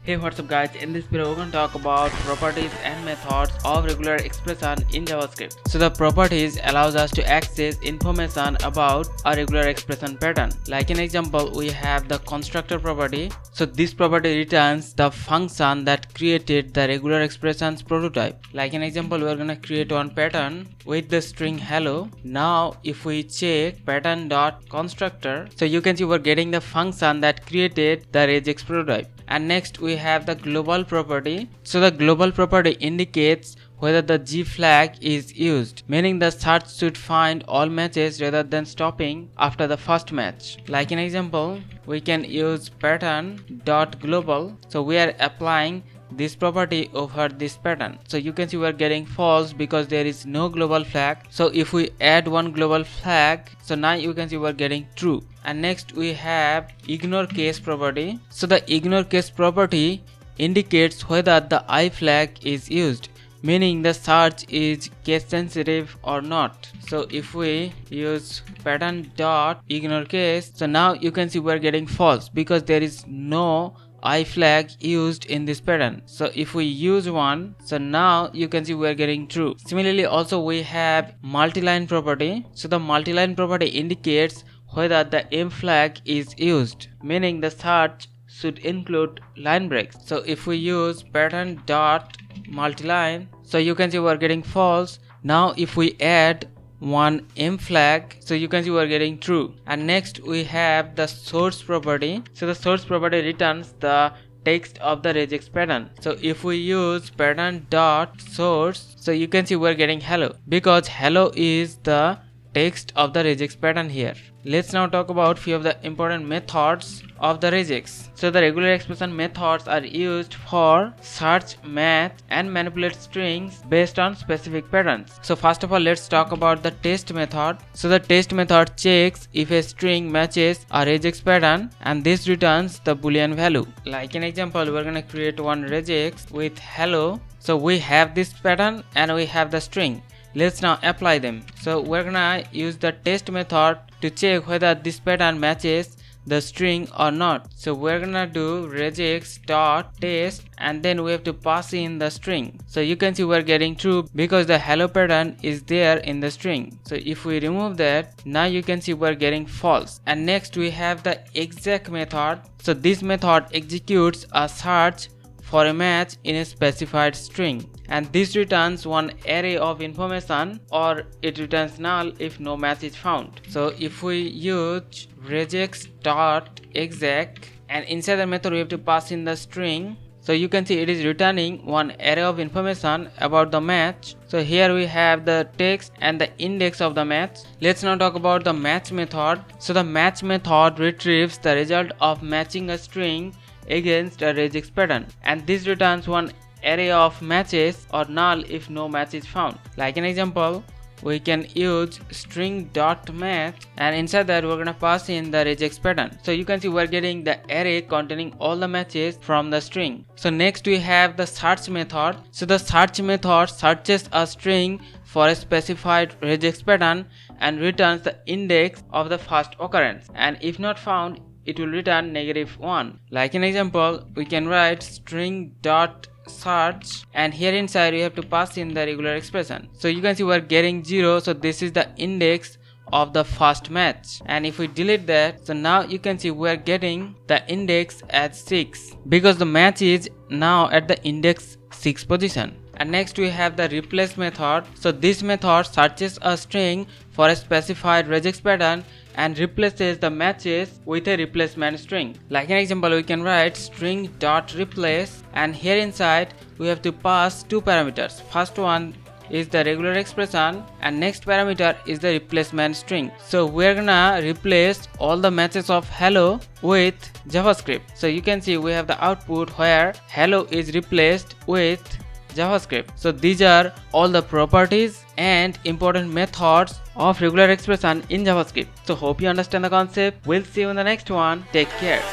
Hey, what's up guys, in this video we're going to talk about properties and methods of regular expression in JavaScript. So the properties allows us to access information about a regular expression pattern. Like an example, we have the constructor property. So this property returns the function that created the regular expressions prototype. Like an example, we're going to create one pattern with the string hello. Now if we check pattern.constructor, so you can see we're getting the function that created the regex prototype. And next we have the global property. So the global property indicates whether the G flag is used, meaning the search should find all matches rather than stopping after the first match. Like an example, we can use pattern.global. So we are applying this property over this pattern. So you can see we are getting false because there is no global flag. So if we add one global flag, so now you can see we are getting true. And next we have IgnoreCase property. So the IgnoreCase property indicates whether the I flag is used, meaning the search is case sensitive or not. So if we use pattern.IgnoreCase, so now you can see we are getting false because there is no I flag used in this pattern. So if we use one, so now you can see we are getting true. Similarly, also we have multiline property. So the multiline property indicates whether the M flag is used, meaning the search should include line breaks. So if we use pattern.multiline, so you can see we are getting false. Now if we add one M flag, so you can see we are getting true. And next we have the source property. So the source property returns the text of the regex pattern. So if we use pattern.source, so you can see we are getting hello because hello is the text of the regex pattern here. Let's now talk about few of the important methods of the regex. So the regular expression methods are used for search, match and manipulate strings based on specific patterns. So first of all, let's talk about the test method. So the test method checks if a string matches a regex pattern and this returns the boolean value. Like an example, we're going to create one regex with hello. So we have this pattern and we have the string. Let's now apply them. So we're gonna use the test method to check whether this pattern matches the string or not. So we're gonna do regex.test and then we have to pass in the string. So you can see we're getting true because the hello pattern is there in the string. So if we remove that, now you can see we're getting false. And next we have the exec method. So this method executes a search for a match in a specified string, and this returns one array of information, or it returns null if no match is found. So if we use regex.exec and inside the method we have to pass in the string, so you can see it is returning one array of information about the match. So here we have the text and the index of the match. Let's now talk about the match method. So the match method retrieves the result of matching a string against a regex pattern, and this returns one array of matches or null if no match is found. Like an example, we can use string.match and inside that we're gonna pass in the regex pattern. So you can see we're getting the array containing all the matches from the string. So next we have the search method. So the search method searches a string for a specified regex pattern and returns the index of the first occurrence, and if not found, it will return -1. Like an example, we can write string.search and here inside we have to pass in the regular expression. So you can see we're getting 0. So this is the index of the first match, and if we delete that, so now you can see we're getting the index at 6 because the match is now at the index 6 position. And next we have the replace method. So this method searches a string for a specified regex pattern and replaces the matches with a replacement string. Like an example, we can write string.replace and here inside we have to pass two parameters. First one is the regular expression and next parameter is the replacement string. So we're gonna replace all the matches of hello with JavaScript. So you can see we have the output where hello is replaced with JavaScript. So these are all the properties and important methods of regular expression in JavaScript. So hope you understand the concept. We'll see you in the next one. Take care.